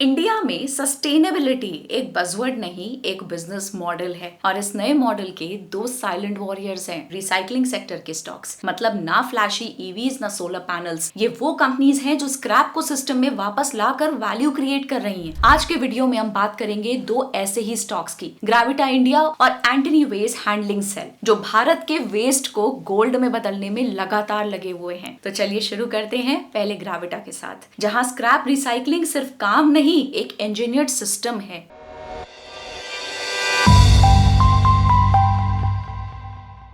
India में sustainability एक buzzword नहीं, एक बिजनेस मॉडल है और इस नए मॉडल के दो साइलेंट वॉरियर्स हैं। रिसाइकलिंग सेक्टर के स्टॉक्स, मतलब ना फ्लैशी ईवीज ना सोलर पैनल्स, ये वो कंपनीज हैं जो स्क्रैप को सिस्टम में वापस लाकर वैल्यू क्रिएट कर रही हैं। आज के वीडियो में हम बात करेंगे दो ऐसे ही स्टॉक्स की, ग्रेविटा इंडिया और एंटनी वेस्ट हैंडलिंग सेल, जो भारत के वेस्ट को गोल्ड में बदलने में लगातार लगे हुए हैं। तो चलिए शुरू करते हैं पहले ग्रेविटा के साथ, जहां स्क्रैप रिसाइकलिंग सिर्फ काम नहीं, एक इंजीनियर्ड सिस्टम है।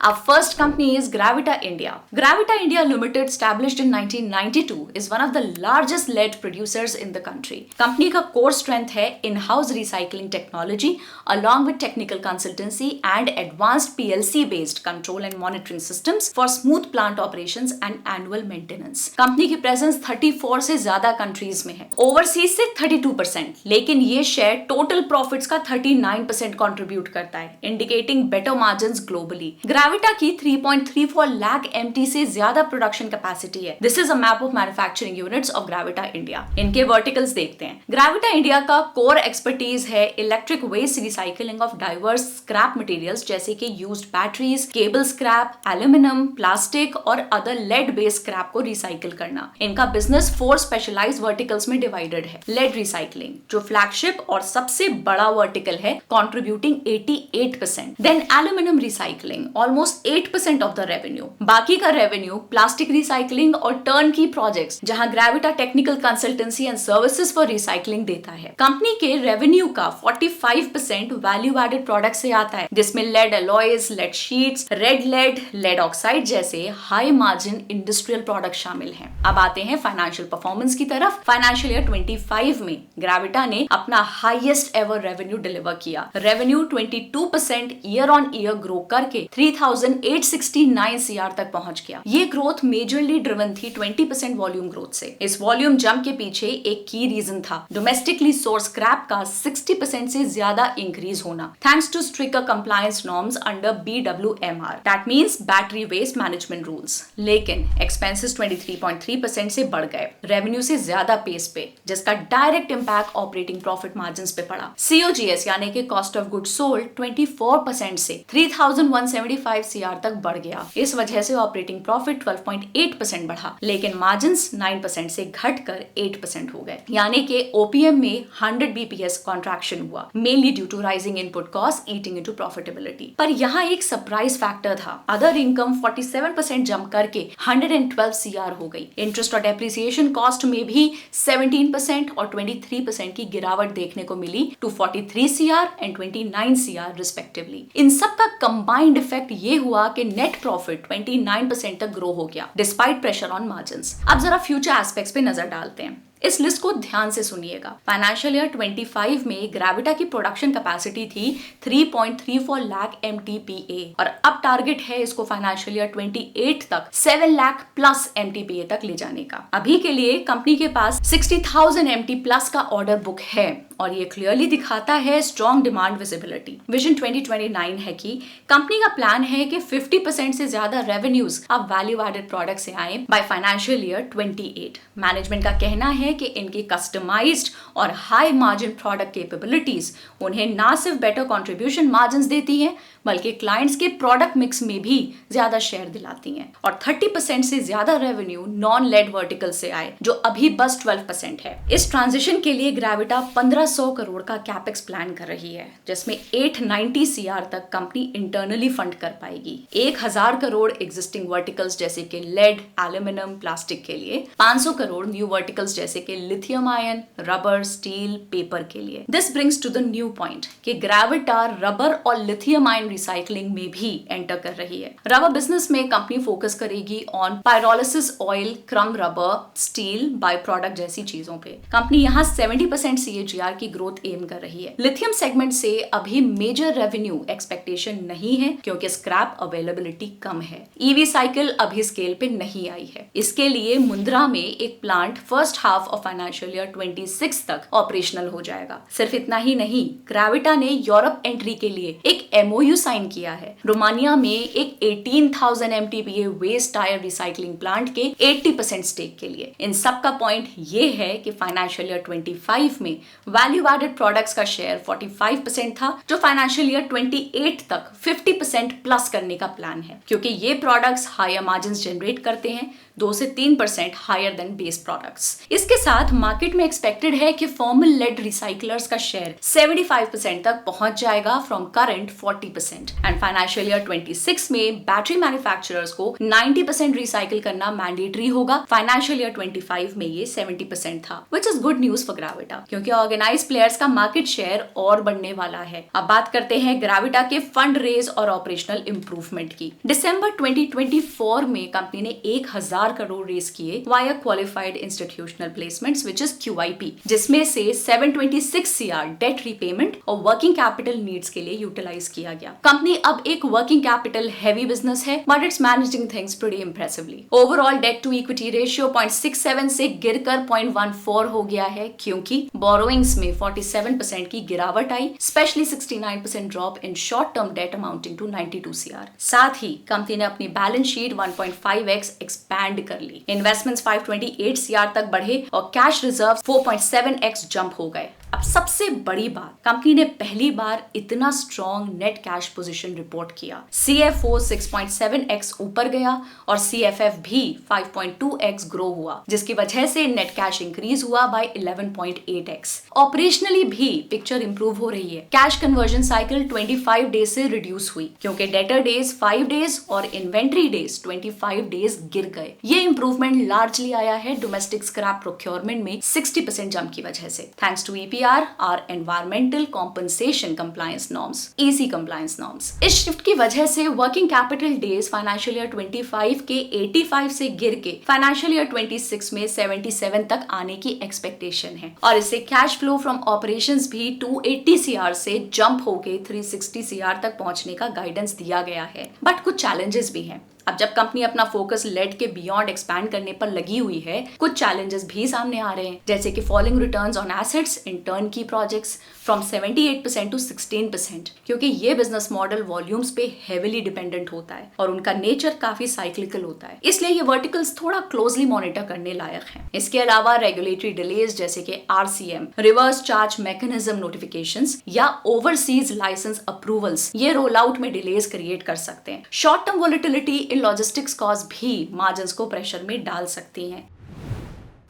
Our first company is Gravita India. Gravita India Limited, established in 1992, is one of the largest lead producers in the country. Company का core strength है in-house recycling technology, along with technical consultancy and advanced PLC-based control and monitoring systems for smooth plant operations and annual maintenance. Company की presence 34 से ज्यादा countries में है, overseas से 32%, लेकिन ये शेयर total profits का 39% contribute करता है, indicating better margins globally. ग्रेविटा की 3.34 लाख एमटी से ज्यादा प्रोडक्शन कैपेसिटी है। This is a map of manufacturing units of Gravita India. इनके वर्टिकल्स देखते हैं। ग्रेविटा इंडिया का कोर एक्सपर्टीज है electric waste recycling of diverse scrap materials, जैसे कि used batteries, cable scrap, aluminium, plastic और अदर लेड बेस्ड स्क्रैप को रिसाइकिल करना। इनका बिजनेस 4 स्पेशलाइज्ड वर्टिकल्स में डिवाइडेड है। लेड रिसाइकलिंग, जो फ्लैगशिप और सबसे बड़ा वर्टिकल है, contributing 88%। Then aluminium recycling, almost 8% of the revenue. बाकी का रेवेन्यू प्लास्टिक रिसाइकलिंग और टर्न की प्रोजेक्ट्स, जहां Gravita technical consultancy and services for recycling देता है। कंपनी के रेवेन्यू का 45% वैल्यू एडेड प्रोडक्ट से आता है, जिसमें lead alloys, lead sheets, red lead, lead oxide जैसे हाई मार्जिन इंडस्ट्रियल प्रोडक्ट शामिल हैं। अब आते हैं फाइनेंशियल परफॉर्मेंस की तरफ। फाइनेंशियल ईयर 25 में ग्रेविटा ने अपना हाईएस्ट एवर रेवेन्यू डिलीवर किया। Revenue 22% year on year grow करके 3,869 CR तक पहुंच गया। ये ग्रोथ मेजरली ड्रिवन थी 20% वॉल्यूम ग्रोथ से। इस वॉल्यूम जंप के पीछे एक की रीजन था डोमेस्टिकली सोर्स स्क्रैप का 60% से ज्यादा इंक्रीज होना, thanks to stricter compliance norms under BWMR, that means battery waste management rules. लेकिन एक्सपेंसेस 23.3% से बढ़ गए रेवेन्यू से ज्यादा पेस पे, जिसका direct impact operating profit margins पे पड़ा। COGS यानी कि कॉस्ट ऑफ गुड्स सोल्ड 24% से 3,175 CR तक बढ़ गया। इस वजह से ऑपरेटिंग प्रॉफिट 12.8% बढ़ा, लेकिन मार्जिन्स 9% से घटकर 8% हो गए, यानी कि OPM में 100 BPS कॉन्ट्रैक्शन हुआ, mainly due to rising input cost eating into profitability. पर यहाँ एक सरप्राइज फैक्टर था। अदर इनकम 47% जंप करके 112 CR हो गई। इंटरेस्ट और डेप्रिसिएशन कॉस्ट में भी 17% और 23% की गिरावट देखने को मिली, to 43 CR and 29 CR respectively. इन सब का कंबाइंड इफेक्ट ये हुआ कि नेट प्रॉफिट 29% तक ग्रो हो गया डिस्पाइट प्रेशर ऑन मार्जिन्स। अब जरा फ्यूचर एस्पेक्ट्स पे नजर डालते हैं। इस लिस्ट को ध्यान से सुनिएगा। फाइनेंशियल ईयर 25 में ग्रेविटा की प्रोडक्शन कैपेसिटी थी 3.34 लाख MTPA और अब टारगेट है इसको फाइनेंशियल ईयर 28 तक 7 लाख प्लस MTPA तक ले जाने का। अभी के लिए कंपनी के पास 60,000 MT प्लस का ऑर्डर बुक है और ये क्लियरली दिखाता है स्ट्रॉन्ग डिमांड विजिबिलिटी। विजन 2029 है कि कंपनी का प्लान है कि 50% से ज्यादा रेवेन्यूज अब वैल्यू एडेड प्रोडक्ट से आए बाय फाइनेंशियल ईयर 28। मैनेजमेंट का कहना है कि इनकी कस्टमाइज्ड और हाई मार्जिन प्रोडक्ट कैपेबिलिटीज उन्हें ना सिर्फ बेटर कंट्रीब्यूशन मार्जिन्स देती हैं, बल्कि क्लाइंट्स के प्रोडक्ट मिक्स में भी ज्यादा शेयर दिलाती हैं। और 30% से ज्यादा रेवेन्यू नॉन लेड वर्टिकल से आए, जो अभी बस 12% है। इस ट्रांजिशन के लिए ग्रेविटा 1500 करोड़ का कैपेक्स प्लान कर रही है, जिसमें 890 CR तक कंपनी इंटरनली फंड कर पाएगी। 1000 करोड़ एग्जिस्टिंग वर्टिकल्स जैसे कि लेड, एल्यूमिनियम, प्लास्टिक के लिए, 500 करोड़ न्यू वर्टिकल्स जैसे कि lithium ion, rubber, steel, paper के लिए। This brings to the new point कि ग्रेविटा रबर और लिथियम आयन रिसाइकलिंग में भी एंटर कर रही है। रबर बिजनेस में कंपनी फोकस करेगी on pyrolysis oil, crumb rubber, steel, by product जैसी चीजों पे। कंपनी यहाँ 70% CAGR की ग्रोथ एम कर रही है। लिथियम सेगमेंट से अभी मेजर रेवेन्यू एक्सपेक्टेशन नहीं है, क्योंकि स्क्रैप अवेलेबिलिटी कम है। EV साइकिल अभी स्केल पे नहीं आई है। इसके लिए मुंद्रा में एक plant first half of financial year 26 तक ऑपरेशनल हो जाएगा। सिर्फ इतना ही नहीं, ग्रेविटा ने यूरोप एंट्री के लिए एक MOU साइन किया है। रोमानिया में एक 18,000 MTPA waste tyre recycling plant के 80% स्टेक के लिए। इन सब का पॉइंट ये है कि फाइनेंशियल ईयर 25 में वैल्यू एडेड प्रोडक्ट्स का शेयर 45% था, जो फाइनेंशियल ईयर 28 तक 50% प्लस करने का प्लान है, क्योंकि ये प्रोडक्ट्स हायर मार्जिन जनरेट करते हैं, 2 से 3% हायर देन बेस प्रोडक्ट्स। इसके साथ मार्केट में एक्सपेक्टेड है कि फॉर्मल लेड रिसाइकलर्स का शेयर 75% तक पहुंच जाएगा from current 40%। And financial year 26 में बैटरी मैन्युफैक्चरर्स को 90% रिसाइकिल करना मैंडेटरी होगा। फाइनेंशियल ईयर 25 में ये 70% था, which is good news for Gravita, क्योंकि ऑर्गेनाइज प्लेयर्स का मार्केट शेयर और बढ़ने वाला है। अब बात करते हैं ग्रेविटा के फंड रेज और ऑपरेशनल इंप्रूवमेंट की। दिसंबर 2024 में कंपनी ने 1000 करोड़ रेस किए via qualified institutional placements, which is QIP, जिसमें से 726 CR डेट रीपेमेंट और वर्किंग कैपिटल नीड्स के लिए यूटिलाइज किया गया। कंपनी अब एक वर्किंग कैपिटल हैवी बिजनेस है, but it's managing things pretty impressively. Overall debt to equity ratio 0.67 से गिरकर 0.14 हो गया है, क्योंकि बोरोइंग्स में 47% की गिरावट आई, specially 69% drop in short term debt amounting to 92 CR। साथ ही कंपनी ने अपनी बैलेंस शीट 1.5x एक्सपैंड कर ली। इन्वेस्टमेंट्स 528 CR तक बढ़े और कैश रिजर्व 4.7x जंप हो गए। अब सबसे बड़ी बात, कंपनी ने पहली बार इतना strong net cash position report किया। CFO 6.7x ऊपर गया और CFF भी 5.2x ग्रो हुआ, जिसकी वजह से नेट कैश इंक्रीज हुआ बाय 11.8x। ऑपरेशनली भी पिक्चर इंप्रूव हो रही है। कैश कन्वर्जन साइकिल 25 डेज से रिड्यूस हुई, क्योंकि डेटर डेज 5 डेज और इन्वेंट्री डेज 25 डेज गिर गए। ये इंप्रूवमेंट लार्जली आया है डोमेस्टिक स्क्रैप प्रोक्योरमेंट में 60% जंप की वजह से, थैंक्स टू EPR और environmental compensation compliance norms, EC compliance norms. इस शिफ्ट की वजह से working capital days financial year 25 के 85 से गिर के फाइनेंशियल ईयर 26 में 77 तक आने की एक्सपेक्टेशन है, और इससे कैश फ्लो फ्रॉम ऑपरेशंस भी 280 CR से जंप होके 360 CR तक पहुंचने का गाइडेंस दिया गया है। बट कुछ चैलेंजेस भी हैं। अब जब कंपनी अपना फोकस लेड के बियॉन्ड एक्सपैंड करने पर लगी हुई है, कुछ चैलेंजेस भी सामने आ रहे हैं, जैसे कि falling returns on assets in turnkey projects from 78% to 16%, क्योंकि ये बिजनेस मॉडल वॉल्यूम्स पे हेविली डिपेंडेंट होता है और उनका नेचर काफी साइक्लिकल होता है, इसलिए ये वर्टिकल्स थोड़ा क्लोजली मॉनिटर करने लायक हैं। इसके अलावा रेगुलेटरी डिलेज जैसे कि RCM, reverse charge mechanism notifications या ओवरसीज लाइसेंस अप्रूवल्स, ये रोल आउट में डिलेज क्रिएट कर सकते हैं। शॉर्ट टर्म वोलेटिलिटी इन लॉजिस्टिक्स कॉस्ट भी मार्जिन्स को प्रेशर में डाल सकती हैं।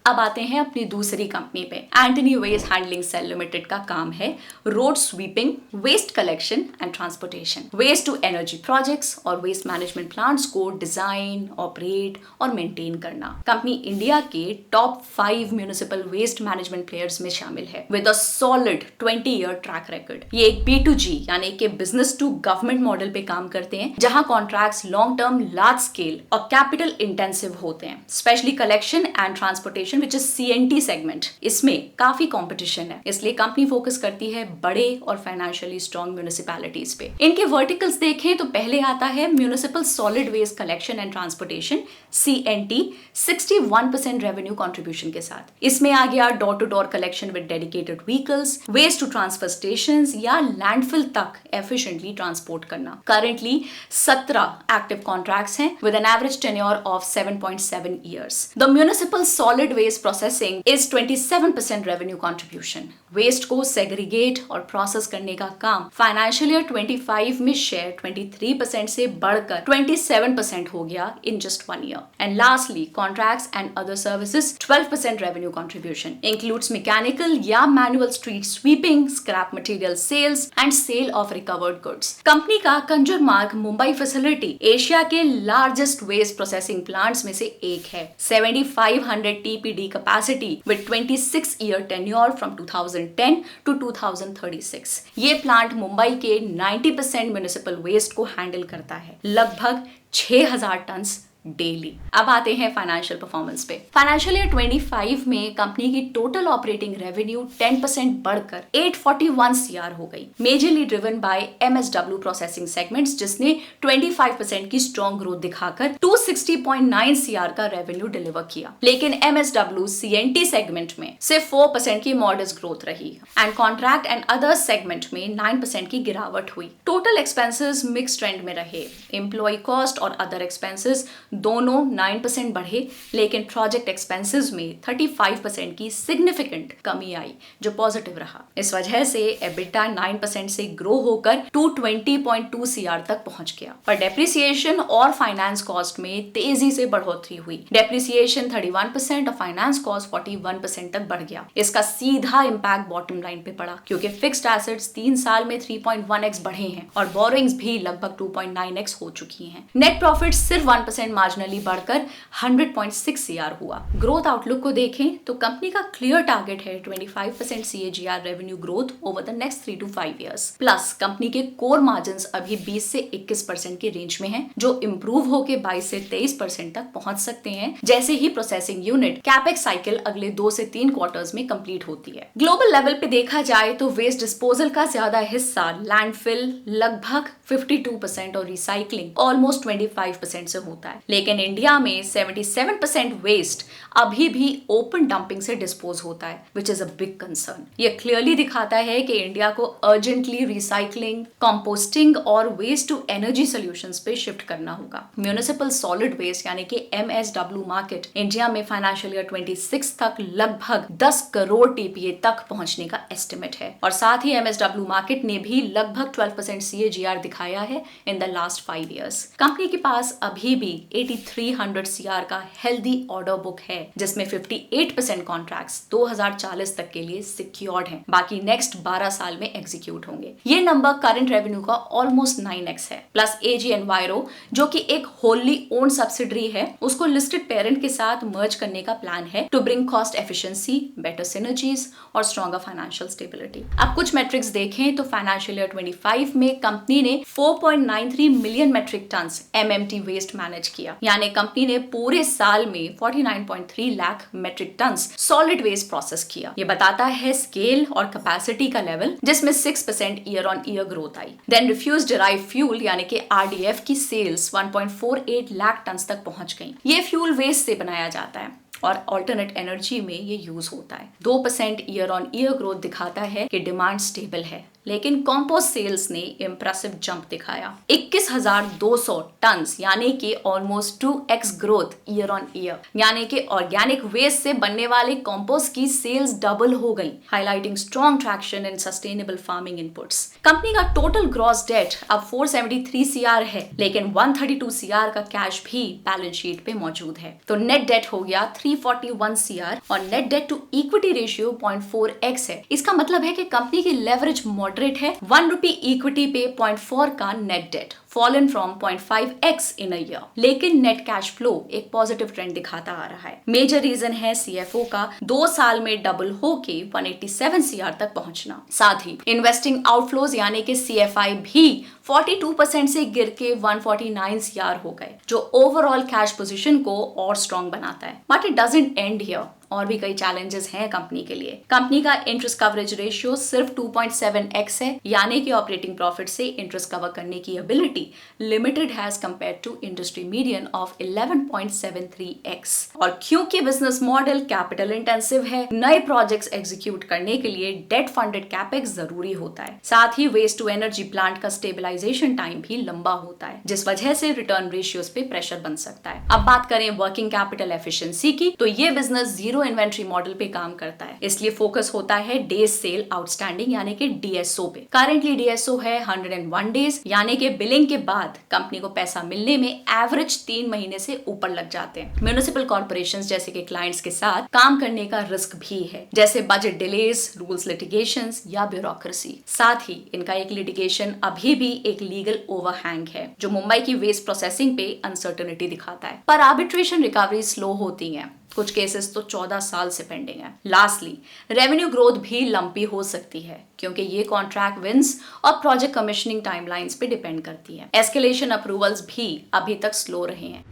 अब आते हैं अपनी दूसरी कंपनी पे। Antony Waste Handling Cell Limited का काम है road sweeping, waste collection and transportation, waste to energy projects और वेस्ट मैनेजमेंट प्लांट्स को डिजाइन, ऑपरेट और मेंटेन करना। कंपनी इंडिया के top 5 municipal waste management players में शामिल है with a solid 20 year track record. ये एक B2G यानी कि बिजनेस टू गवर्नमेंट मॉडल पे काम करते हैं, जहां contracts long term, large scale और कैपिटल इंटेंसिव होते हैं, specially collection and transportation which is CNT segment. इसमें काफी कंपटीशन है, इसलिए कंपनी फोकस करती है बड़े और फाइनेंशियली स्ट्रॉन्ग म्युनिसिपैलिटीज पे। इनके वर्टिकल्स देखें तो पहले आता है municipal solid waste collection and transportation, CNT, 61% revenue contribution के साथ। इसमें आ गया door to door collection with dedicated vehicles, waste to transfer stations या लैंडफिल तक एफिशिएंटली ट्रांसपोर्ट करना। करंटली 17 एक्टिव कॉन्ट्रैक्ट्स हैं with an average tenure of 7.7 years. The municipal solid waste processing is 27% revenue contribution. Waste को segregate और process करने का काम financial year 25 में शेयर 23% से बढ़कर 27% हो गया in just 1 year. And lastly contracts and other services 12% revenue contribution includes mechanical या manual street sweeping, scrap material sales and sale of recovered goods. Company का कंजरमार्ग मुंबई फैसिलिटी एशिया के लार्जेस्ट वेस्ट प्रोसेसिंग प्लांट्स में से एक है। 7500 TPD capacity with 26 year tenure from 2010 to 2036। ये plant Mumbai के 90% municipal waste को हैंडल करता है, लगभग 6000 टन डेली। अब आते हैं फाइनेंशियल परफॉर्मेंस पे। फाइनेंशियल ईयर 25 में कंपनी की टोटल ऑपरेटिंग रेवेन्यू 10% बढ़कर 841 सीआर हो गई, majorly driven by MSW processing segments, जिसने 25% की स्ट्रॉन्ग ग्रोथ दिखाकर 260.9 सीआर का रेवेन्यू डिलीवर किया। लेकिन एमएसडब्ल्यू सीएनटी सेगमेंट में सिर्फ 4% की मॉडस्ट ग्रोथ रही and contract and others segment में 9% की गिरावट हुई। टोटल एक्सपेंसेस मिक्स ट्रेंड में रहे। एम्प्लॉय कॉस्ट और अदर एक्सपेंसेस दोनों 9% बढ़े, लेकिन प्रोजेक्ट एक्सपेंसेस में 35% की सिग्निफिकेंट कमी आई, जो पॉजिटिव रहा। इस वजह से एबिटा 9% से ग्रो होकर 220.2 सीआर तक पहुंच गया। पर डेप्रिसिएशन और फाइनेंस कॉस्ट में तेजी से बढ़ोतरी हुई। डेप्रिसिएशन 31% और फाइनेंस कॉस्ट 41% तक बढ़ गया। इसका सीधा इंपैक्ट बॉटम लाइन पे पड़ा, क्योंकि फिक्स्ड एसेट्स 3 साल में 3.1x बढ़े हैं और बोरोइंग्स भी लगभग 2.9x हो चुकी हैं। नेट प्रॉफिट सिर्फ 1% मार्जिनली बढ़कर 100.6 सीआर हुआ। ग्रोथ आउटलुक को देखें तो कंपनी का क्लियर टारगेट है 25% CAGR revenue growth over the next 3 to 5 years। Plus company के कोर मार्जिन्स अभी 20 से 21% के रेंज में हैं, जो इंप्रूव होकर 22 से 23% तक पहुंच सकते हैं जैसे ही प्रोसेसिंग यूनिट कैपेक्स साइकिल अगले 2 से 3 क्वार्टर्स में कंप्लीट होती है। ग्लोबल लेवल पे देखा जाए तो वेस्ट डिस्पोजल का ज्यादा हिस्सा लैंडफिल लगभग 52% और रिसाइकलिंग ऑलमोस्ट 25% से होता है, लेकिन इंडिया में 77% वेस्ट अभी भी ओपन डंपिंग से डिस्पोज होता है, which is a big concern. ये क्लियरली दिखाता है कि इंडिया को अर्जेंटली रिसाइकलिंग, कंपोस्टिंग और वेस्ट टू एनर्जी सॉल्यूशंस पे शिफ्ट करना होगा। म्युनिसिपल सॉलिड वेस्ट यानी कि MSW मार्केट इंडिया में फाइनेंशियल ईयर 26 तक लगभग 10 करोड़ TPA तक पहुंचने का एस्टिमेट है, और साथ ही MSW मार्केट ने भी लगभग 12% CAGR दिखाया है in the last 5 years। Company के पास अभी भी 8300 CR का हेल्दी ऑर्डर बुक है, जिसमें 58% कॉन्ट्रैक्ट्स 2040 तक के लिए सिक्योर्ड हैं, बाकी नेक्स्ट 12 साल में एग्जीक्यूट होंगे। ये नंबर करंट रेवेन्यू का ऑलमोस्ट 9x है। प्लस AG एनवायरो, जो कि एक होली ओन्ड सब्सिडरी है, उसको लिस्टेड पेरेंट के साथ मर्ज करने का प्लान है to bring cost efficiency, better synergies और स्ट्रॉन्गर फाइनेंशियल स्टेबिलिटी। अब कुछ मेट्रिक्स देखें तो फाइनेंशियल ईयर 25 में कंपनी ने 4.93 million metric tons MMT waste manage किया, यानी कंपनी ने पूरे साल में 49.3 lakh metric tons solid waste process किया। ये बताता है स्केल और कैपेसिटी का लेवल, जिसमें 6% ईयर ऑन ईयर ग्रोथ आई। देन रिफ्यूज डिराइव फ्यूल यानी कि RDF की सेल्स 1.48 लाख टन्स तक पहुंच गई। ये फ्यूल वेस्ट से बनाया जाता है और अल्टरनेट एनर्जी में ये यूज होता है। 2% ईयर ऑन ईयर ग्रोथ दिखाता है कि डिमांड स्टेबल है, लेकिन कंपोस्ट सेल्स ने इंप्रेसिव जंप दिखाया, 21,200 टन्स यानी कि almost 2x growth year on year, यानी कि ऑर्गेनिक वेस्ट से बनने वाले कंपोस्ट की सेल्स डबल हो गई, हाईलाइटिंग स्ट्रॉन्ग ट्रैक्शन इन सस्टेनेबल फार्मिंग इनपुट्स। कंपनी का टोटल ग्रॉस डेट अब 473 CR है, लेकिन 132 CR का कैश भी बैलेंस शीट पे मौजूद है, तो नेट डेट हो गया 341 CR और net debt to equity ratio 0.4x है। इसका मतलब है कि कंपनी की लेवरेज मॉडरेट है। 1 रुपी इक्विटी पे 0.4 का net date, fallen from 0.5x in a year, लेकिन नेट कैश फ्लो एक पॉजिटिव ट्रेंड दिखाता आ रहा है। मेजर रीजन है CFO का 2 साल में डबल होके 187 CR तक पहुंचना। साथ ही इन्वेस्टिंग आउटफ्लोज यानी कि CFI भी 42% से गिर के 149 CR हो गए, जो ओवरऑल कैश पोजीशन को और स्ट्रॉन्ग बनाता है। But it doesn't and here, और भी कई चैलेंजेस हैं कंपनी के लिए। कंपनी का इंटरेस्ट कवरेज रेशियो सिर्फ 2.7x है, यानी कि ऑपरेटिंग प्रॉफिट से इंटरेस्ट कवर करने की ability limited has compared to industry median of 11.73x। और क्योंकि बिजनेस मॉडल कैपिटल इंटेंसिव है, नए प्रोजेक्ट्स एग्जीक्यूट करने के लिए डेट फंडेड कैपेक्स जरूरी होता है। साथ ही वेस्ट टू एनर्जी प्लांट का स्टेबलाइजेशन टाइम भी लंबा होता है, जिस वजह से रिटर्न रेशियोज पे प्रेशर बन सकता है। अब बात करें वर्किंग कैपिटल एफिशिएंसी की, तो ये बिजनेस जीरो इन्वेंट्री मॉडल पे काम करता है, इसलिए फोकस होता है डेज सेल आउटस्टैंडिंग यानी कि DSO पे। करेंटली DSO है 101 डेज, यानी कि बिलिंग के बाद कंपनी को पैसा मिलने में एवरेज 3 महीने से ऊपर लग जाते हैं। म्युनिसिपल कॉर्पोरेशंस जैसे कि क्लाइंट्स के साथ काम करने का रिस्क भी है, जैसे बजट डिलेज, रूल्स लिटिगेशंस या ब्यूरोक्रेसी। साथ ही इनका एक लिटिगेशन अभी भी एक लीगल ओवरहैंग है, जो मुंबई की वेस्ट प्रोसेसिंग पे अनसर्टेनिटी दिखाता है। पर आर्बिट्रेशन रिकवरी स्लो होती है, कुछ केसेस तो 14 साल से पेंडिंग है। लास्टली रेवेन्यू ग्रोथ भी लंपी हो सकती है, क्योंकि ये कॉन्ट्रैक्ट विंस और प्रोजेक्ट कमिश्निंग टाइमलाइंस पे डिपेंड करती है। एस्केलेशन अप्रूवल्स भी अभी तक स्लो रहे हैं।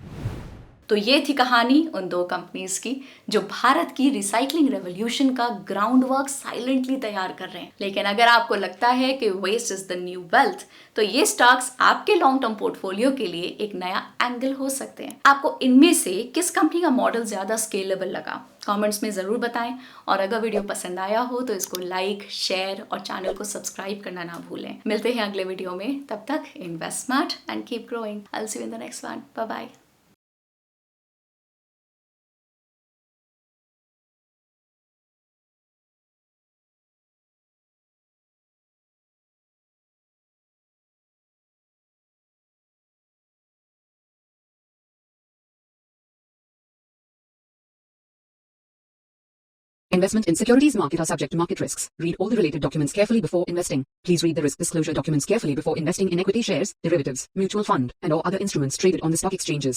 तो ये थी कहानी उन दो कंपनीज की जो भारत की रिसाइकलिंग रेवोल्यूशन का ग्राउंड वर्क साइलेंटली तैयार कर रहे हैं। लेकिन अगर आपको लगता है कि waste is the new wealth, तो ये स्टॉक्स आपके लॉन्ग टर्म पोर्टफोलियो के लिए एक नया एंगल हो सकते हैं। आपको इनमें से किस कंपनी का मॉडल ज्यादा स्केलेबल लगा, कमेंट्स में जरूर बताएं। और अगर वीडियो पसंद आया हो तो इसको लाइक, शेयर और चैनल को सब्सक्राइब करना ना भूलें। मिलते हैं अगले वीडियो में, तब तक invest smart and keep growing. I will see you in the next one. Bye bye. Investment in securities market are subject to market risks. Read all the related documents carefully before investing. Please read the risk disclosure documents carefully before investing in equity shares, derivatives, mutual fund, and or other instruments traded on the stock exchanges.